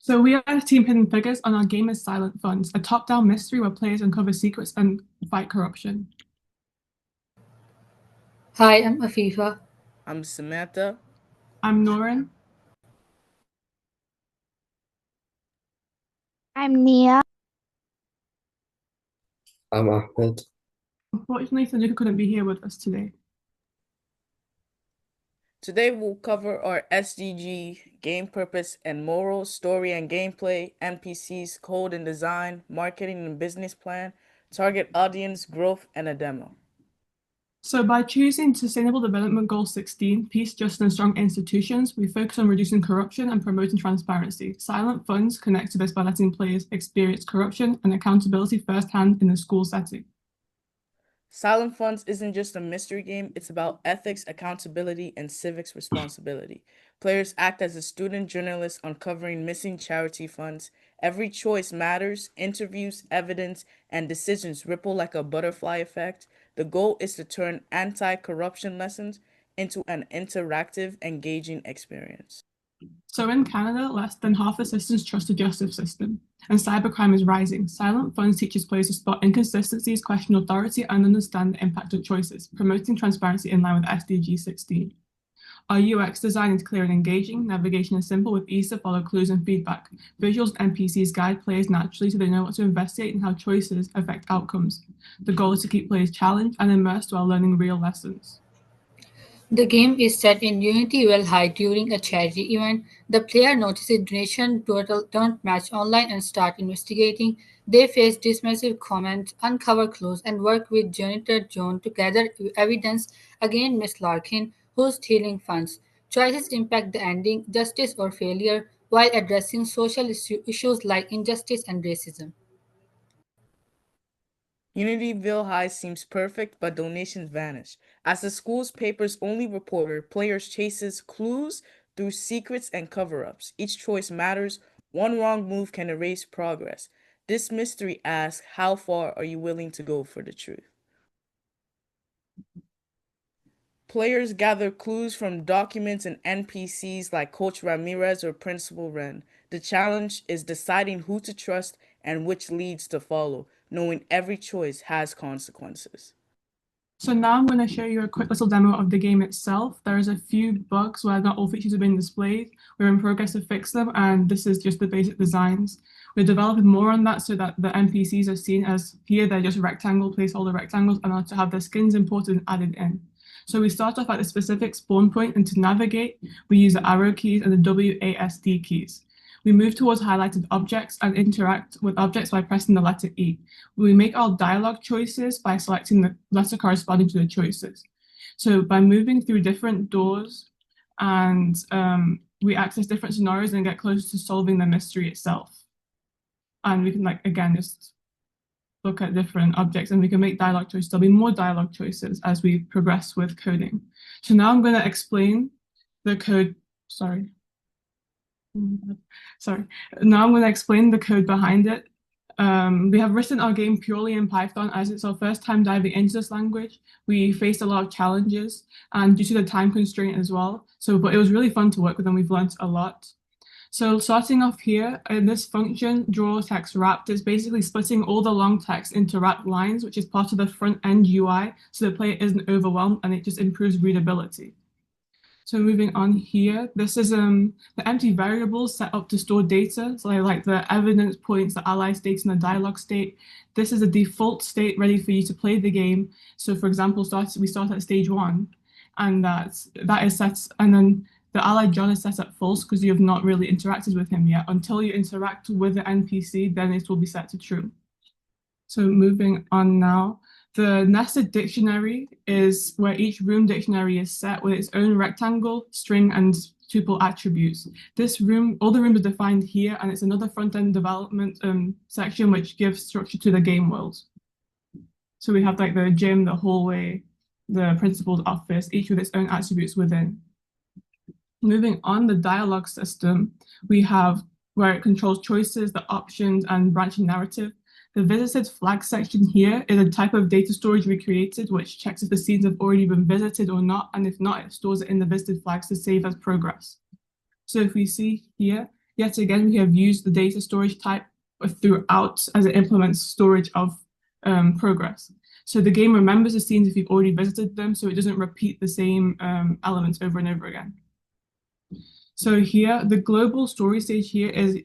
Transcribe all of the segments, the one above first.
So we are Team Hidden Figures, and our game is Silent Funds, a top-down mystery where players uncover secrets and fight corruption. Hi, I'm Afifa. I'm Samantha. I'm Norin. I'm Nia. I'm Ahmed. Unfortunately, Tanuka couldn't be here with us today. Today we'll cover our SDG, game purpose and moral, story and gameplay, NPCs, code and design, marketing and business plan, target audience, growth, and a demo. So by choosing Sustainable Development Goal 16, Peace, Justice and Strong Institutions, we focus on reducing corruption and promoting transparency. Silent Funds connect to this by letting players experience corruption and accountability firsthand in a school setting. Silent Funds isn't just a mystery game, it's about ethics, accountability, and civics responsibility. Players act as a student journalist uncovering missing charity funds. Every choice matters, interviews, evidence, and decisions ripple like a butterfly effect. The goal is to turn anti-corruption lessons into an interactive, engaging experience. So in Canada, less than half the citizens trust the justice system, and cybercrime is rising. Silent Funds teaches players to spot inconsistencies, question authority, and understand the impact of choices, promoting transparency in line with SDG 16. Our UX design is clear and engaging, navigation is simple with ease to follow clues and feedback. Visuals and NPCs guide players naturally so they know what to investigate and how choices affect outcomes. The goal is to keep players challenged and immersed while learning real lessons. The game is set in Unity Well High during a charity event. The player notices donation total don't match online and start investigating. They face dismissive comments, uncover clues, and work with Janitor John to gather evidence against Miss Larkin, who's stealing funds. Choices impact the ending, justice or failure, while addressing social issues like injustice and racism. Unityville High seems perfect, but donations vanish. As the school's paper's only reporter, players chases clues through secrets and cover-ups. Each choice matters. One wrong move can erase progress. This mystery asks, how far are you willing to go for the truth? Players gather clues from documents and NPCs like Coach Ramirez or Principal Ren. The challenge is deciding who to trust and which leads to follow, knowing every choice has consequences. So now I'm going to show you a quick little demo of the game itself. There's a few bugs where not all features have been displayed. We're in progress to fix them, and this is just the basic designs. We're developing more on that so that the NPCs are seen as here, they're just rectangle, placeholder rectangles, and also have their skins imported and added in. So we start off at a specific spawn point, and to navigate, we use the arrow keys and the WASD keys. We move towards highlighted objects and interact with objects by pressing the letter E. We make our dialogue choices by selecting the letter corresponding to the choices. So by moving through different doors and we access different scenarios and get closer to solving the mystery itself. And we can again, just look at different objects and we can make dialogue choices. There'll be more dialogue choices as we progress with coding. So now I'm going to explain the code, sorry. Now I'm going to explain the code behind it. We have written our game purely in Python as it's our first time diving into this language. We faced a lot of challenges and due to the time constraint as well. But it was really fun to work with and we've learned a lot. So starting off here, in this function, draw text wrapped, is basically splitting all the long text into wrapped lines, which is part of the front end UI, so the player isn't overwhelmed and it just improves readability. So moving on here, this is the empty variables set up to store data. So like the evidence points, the ally states, and the dialogue state. This is a default state ready for you to play the game. So for example, we start at stage 1, and that is set, and then the ally John is set at false because you have not really interacted with him yet. Until you interact with the NPC, then it will be set to true. So moving on now. The nested dictionary is where each room dictionary is set with its own rectangle, string, and tuple attributes. All the rooms are defined here, and it's another front-end development section which gives structure to the game world. So we have the gym, the hallway, the principal's office, each with its own attributes within. Moving on, the dialogue system, we have where it controls choices, the options, and branching narrative. The visited flag section here is a type of data storage we created, which checks if the scenes have already been visited or not, and if not, it stores it in the visited flags to save as progress. So if we see here, Yet again, we have used the data storage type throughout as it implements storage of progress. So the game remembers the scenes if you've already visited them, so it doesn't repeat the same elements over and over again. So here, the global story stage here is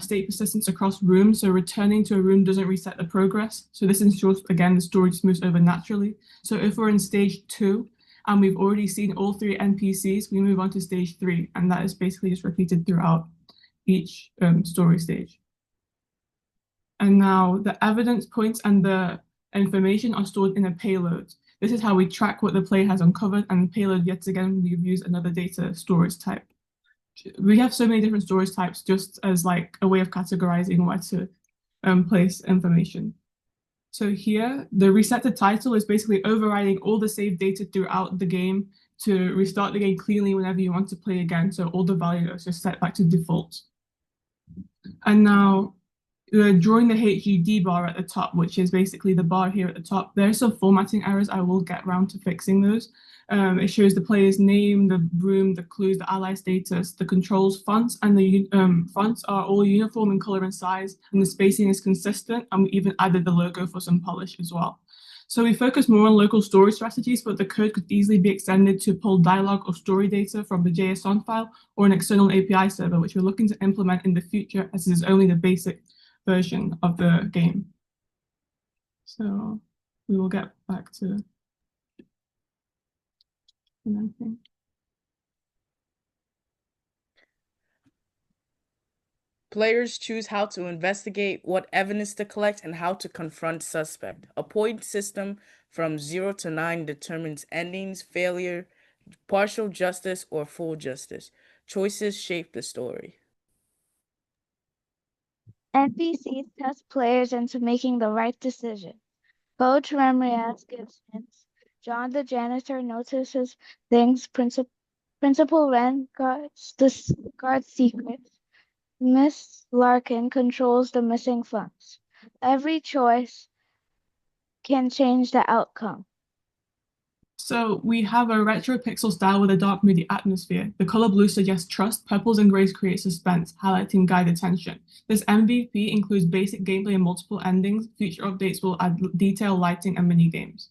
state persistence across rooms. So returning to a room doesn't reset the progress. So this ensures, again, the story just moves over naturally. So if we're in stage 2 and we've already seen all 3 NPCs, we move on to stage 3. And that is basically just repeated throughout each story stage. And now the evidence points and the information are stored in a payload. This is how we track what the player has uncovered, and the payload, yet again, we've used another data storage type. We have so many different storage types just as like a way of categorizing where to place information. So here, the reset to title is basically overriding all the saved data throughout the game to restart the game cleanly whenever you want to play again. So all the values are just set back to default. And now, drawing the HUD bar at the top, which is basically the bar here at the top, there are some formatting errors. I will get around to fixing those. It shows the player's name, the room, the clues, the ally status, the controls, fonts, and the fonts are all uniform in color and size, and the spacing is consistent, and we even added the logo for some polish as well. So we focus more on local storage strategies, but the code could easily be extended to pull dialogue or story data from the JSON file or an external API server, which we're looking to implement in the future, as it is only the basic version of the game. So we will get back to anything. Players choose how to investigate, what evidence to collect, and how to confront suspect. A point system from 0 to 9 determines endings, failure, partial justice, or full justice. Choices shape the story. NPCs test players into making the right decision. Coach Ramirez gives hints. John the janitor notices things. Principal Wren guards secrets. Miss Larkin controls the missing funds. Every choice can change the outcome. So we have a retro pixel style with a dark moody atmosphere. The color blue suggests trust, purples and grays create suspense, highlighting guide attention. This MVP includes basic gameplay and multiple endings. Future updates will add detail, lighting, and mini games.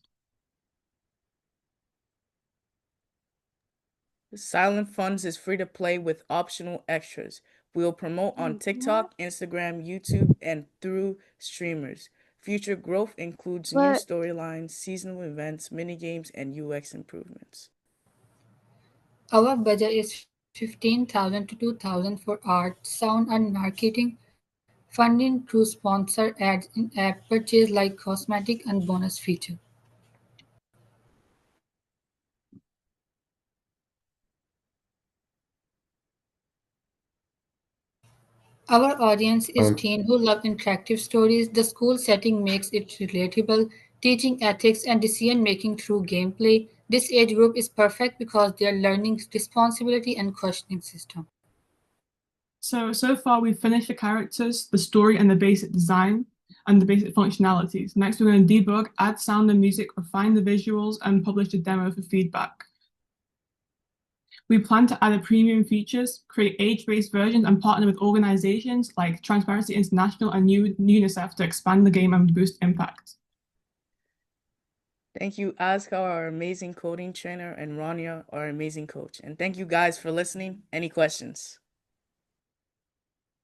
Silent Funds is free to play with optional extras. We'll promote on TikTok, Instagram, YouTube, and through streamers. Future growth includes new storylines, seasonal events, minigames, and UX improvements. Our budget is 15,000 to 2,000 for art, sound, and marketing. Funding through sponsor ads, in-app purchase like cosmetic and bonus feature. Our audience is teens who love interactive stories. The school setting makes it relatable, teaching ethics and decision-making through gameplay. This age group is perfect because they are learning responsibility and questioning system. So far we've finished the characters, the story, and the basic design, and the basic functionalities. Next, we're going to debug, add sound and music, refine the visuals, and publish a demo for feedback. We plan to add premium features, create age-based versions, and partner with organizations like Transparency International and UNICEF to expand the game and boost impact. Thank you, Aska, our amazing coding trainer, and Rania, our amazing coach. And thank you guys for listening. Any questions?